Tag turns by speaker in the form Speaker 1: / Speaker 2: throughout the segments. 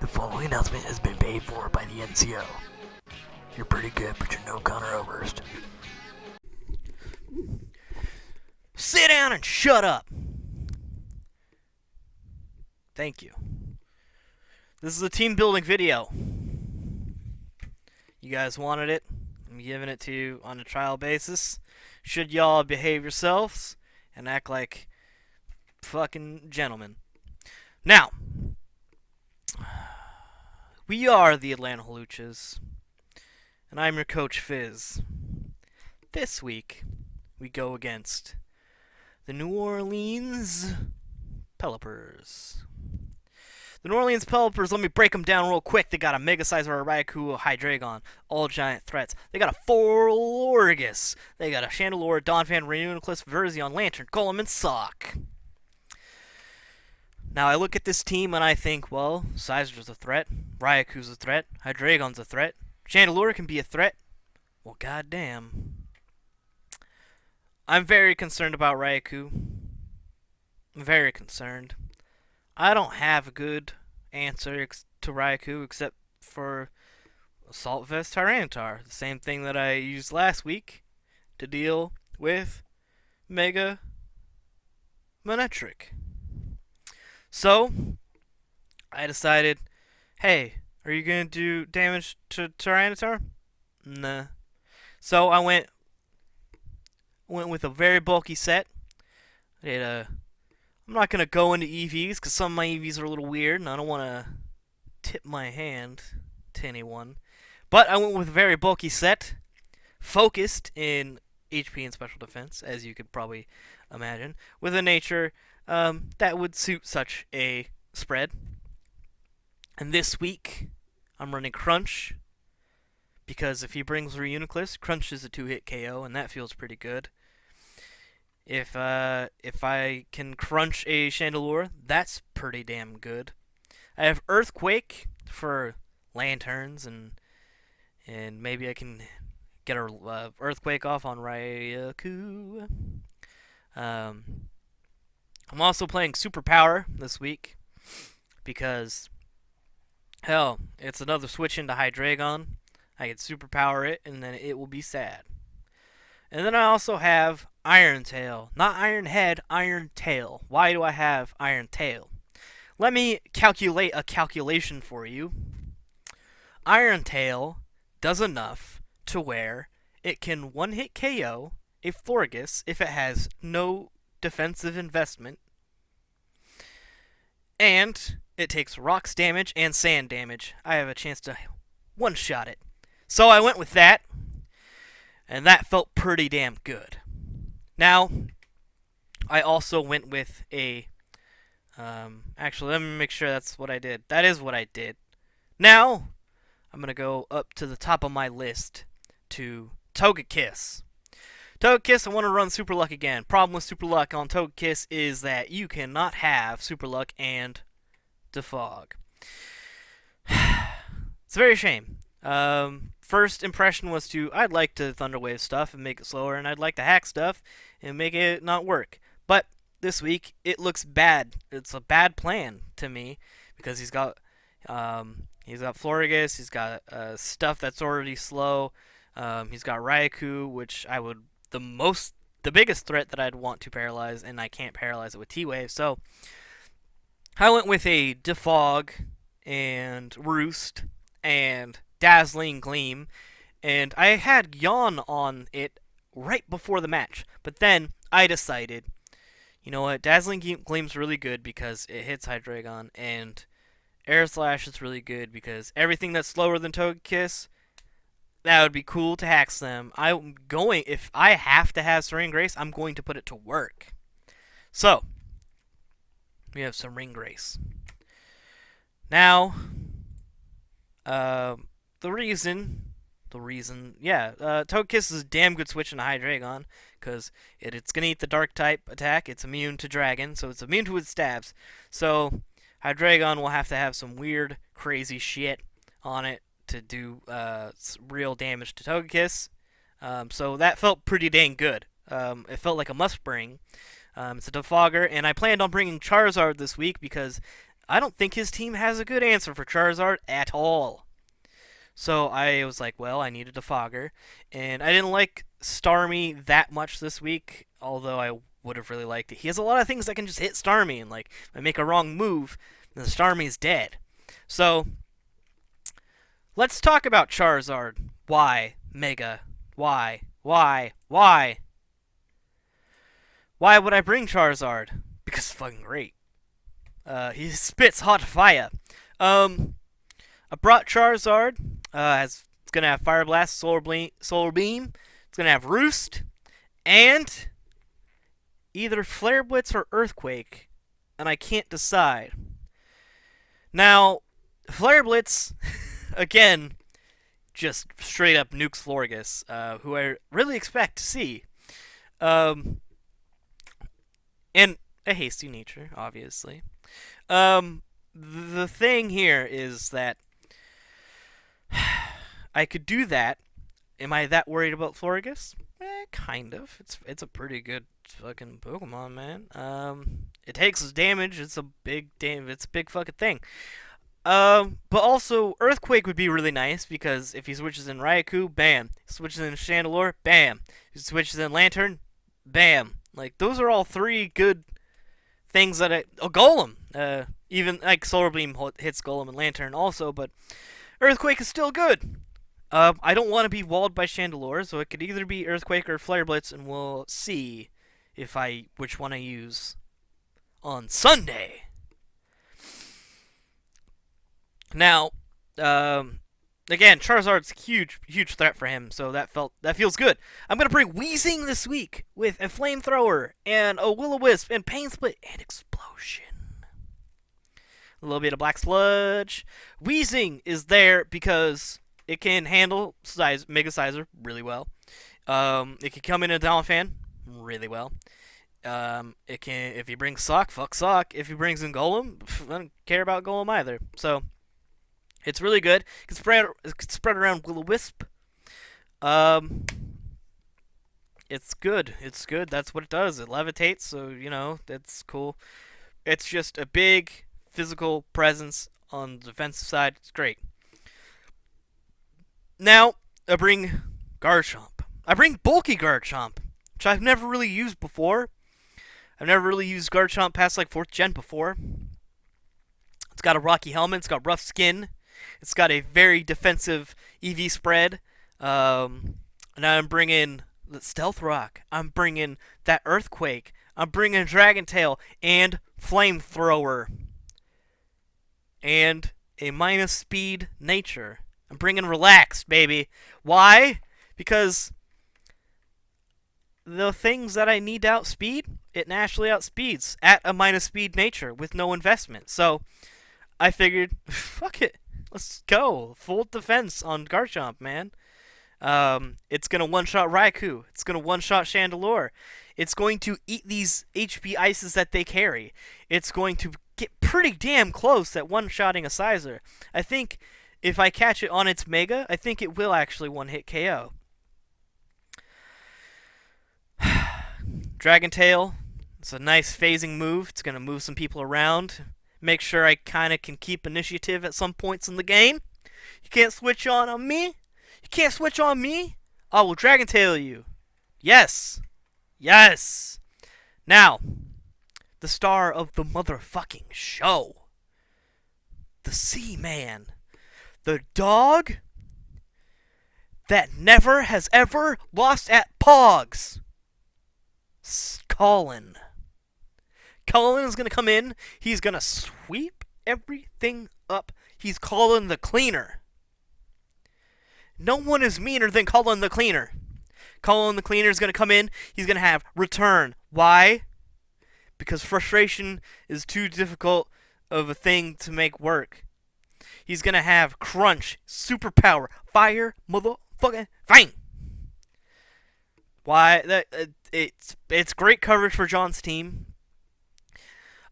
Speaker 1: The following announcement has been paid for by the NCO. You're pretty good, but you're no Connor Oberst.
Speaker 2: Sit down and shut up. Thank you. This is a team building video. You guys wanted it. I'm giving it to you on a trial basis. Should y'all behave yourselves and act like fucking gentlemen. Now, we are the Atlanta Hawluchas, and I'm your coach Fizz. This week, we go against the New Orleans Pelippers. The New Orleans Pelippers, let me break them down real quick. They got a Mega Sizer, a Raikou, a Hydreigon, all giant threats. They got a Hawluchas. They got a Chandelure, Donphan, Reuniclus, Verzion, Lantern, Golem, and Sock. Now, I look at this team and I think, well, Sizer's a threat, Raikou's a threat, Hydreigon's a threat, Chandelure can be a threat. Well, goddamn. I'm very concerned about Raikou. I'm very concerned. I don't have a good answer to Raikou except for Assault Vest Tyranitar. The same thing that I used last week to deal with Mega Manectric. So, I decided, hey, are you going to do damage to Tyranitar? Nah. So, I went with a very bulky set. I'm not going to go into EVs because some of my EVs are a little weird and I don't want to tip my hand to anyone. But I went with a very bulky set, focused in HP and special defense, as you could probably imagine, with a nature that would suit such a spread. And this week, I'm running Crunch, because if he brings Reuniclus, Crunch is a 2-hit KO, and that feels pretty good. If I can crunch a Chandelure, that's pretty damn good. I have Earthquake for lanterns, and maybe I can get a Earthquake off on Raikou. I'm also playing Superpower this week because, hell, it's another switch into Hydreigon. I can Superpower it, and then it will be sad. And then I also have Iron Tail. Not Iron Head, Iron Tail. Why do I have Iron Tail? Let me calculate a calculation for you. Iron Tail does enough to where it can one-hit KO a Florges if it has no defensive investment. And it takes rocks damage and sand damage. I have a chance to one-shot it. So I went with that. And that felt pretty damn good. Now, I also went with a... actually, let me make sure that's what I did. That is what I did. Now, I'm going to go up to the top of my list to Togekiss. Togekiss, I want to run Super Luck again. Problem with Super Luck on Togekiss is that you cannot have Super Luck and Defog. It's a very shame. First impression was I'd like to Thunder Wave stuff and make it slower, and I'd like to hack stuff and make it not work. But this week, it looks bad. It's a bad plan to me because he's got Florges, he's got stuff that's already slow. He's got Raikou, which the biggest threat that I'd want to paralyze, and I can't paralyze it with T-Wave. So I went with a Defog and Roost and Dazzling Gleam, and I had Yawn on it right before the match, but then I decided, you know what, Dazzling Gleam's really good because it hits Hydreigon, and Air Slash is really good because everything that's slower than Togekiss, that would be cool to hack them. If I have to have Serene Grace, I'm going to put it to work. So, we have some Ring Grace. Now, Togekiss is a damn good switch into Hydreigon, because it's going to eat the Dark type attack, it's immune to Dragon, so it's immune to its stabs. So, Hydreigon will have to have some weird, crazy shit on it to do real damage to Togekiss. So that felt pretty dang good. It felt like a must bring. It's a Defogger, and I planned on bringing Charizard this week because I don't think his team has a good answer for Charizard at all. So I was like, well, I needed a Fogger. And I didn't like Starmie that much this week, although I would have really liked it. He has a lot of things that can just hit Starmie, and like, if I make a wrong move, then the Starmie's dead. So, let's talk about Charizard. Why? Mega. Why? Why? Why? Why would I bring Charizard? Because it's fucking great. He spits hot fire. I brought Charizard. It's gonna have Fire Blast, Solar Beam. It's gonna have Roost, and either Flare Blitz or Earthquake, and I can't decide. Now, Flare Blitz, again, just straight up nukes Florges, who I really expect to see. And a hasty nature, obviously. The thing here is that I could do that. Am I that worried about Florges? Kind of. It's a pretty good fucking Pokemon, man. It takes damage. It's a big fucking thing. But also Earthquake would be really nice because if he switches in Raikou, bam. Switches in Chandelure, bam. He switches in Lantern, bam. Like those are all three good things that a Golem. Even like Solar Beam hits Golem and Lantern also, but Earthquake is still good. I don't want to be walled by Chandelure, so it could either be Earthquake or Flare Blitz, and we'll see which one I use on Sunday. Now, again, Charizard's a huge threat for him, so that feels good. I'm gonna bring Weezing this week with a Flamethrower and a Will-O-Wisp and Pain Split and Explosion. A little bit of Black Sludge. Weezing is there because it can handle Mega Sizer really well. It can come in a Donphan really well. It can, if he brings Sock, fuck Sock. If he brings in Golem, I don't care about Golem either. So it's really good. It can spread around Will-O-Wisp. It's good. It's good. That's what it does. It levitates, so that's cool. It's just a big physical presence on the defensive side. It's great. Now, I bring Garchomp. I bring bulky Garchomp, which I've never really used before. I've never really used Garchomp past like 4th gen before. It's got a rocky helmet. It's got rough skin. It's got a very defensive EV spread. And I'm bringing the Stealth Rock. I'm bringing that Earthquake. I'm bringing Dragon Tail and Flamethrower. And a minus speed nature. I'm bringing Relaxed, baby. Why? Because the things that I need to outspeed, it naturally outspeeds at a minus speed nature with no investment. So I figured, fuck it. Let's go. Full defense on Garchomp, man. It's going to one-shot Raikou. It's going to one-shot Chandelure. It's going to eat these HP ices that they carry. It's going to get pretty damn close at one-shotting a Sizer. I think if I catch it on its Mega, I think it will actually one-hit KO. Dragon Tail. It's a nice phasing move. It's going to move some people around. Make sure I kind of can keep initiative at some points in the game. You can't switch on me. You can't switch on me. I will Dragon Tail you. Yes. Yes. Now, the star of the motherfucking show. The Seaman. The dog that never has ever lost at Pogs. Colin. Colin is going to come in. He's going to sweep everything up. He's Colin the Cleaner. No one is meaner than Colin the Cleaner. Colin the Cleaner is going to come in. He's going to have Return. Why? Because frustration is too difficult of a thing to make work. He's going to have Crunch, Superpower, Fire, Motherfucking Fang. Why? It's great coverage for John's team.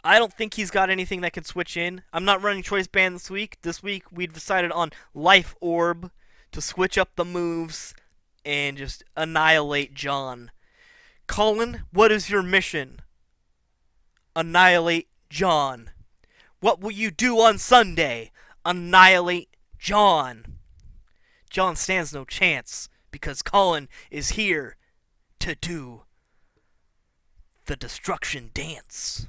Speaker 2: I don't think he's got anything that can switch in. I'm not running Choice Band this week. This week we've decided on Life Orb to switch up the moves and just annihilate John. Colin, what is your mission? Annihilate John. What will you do on Sunday? Annihilate John. John stands no chance because Colin is here to do the destruction dance.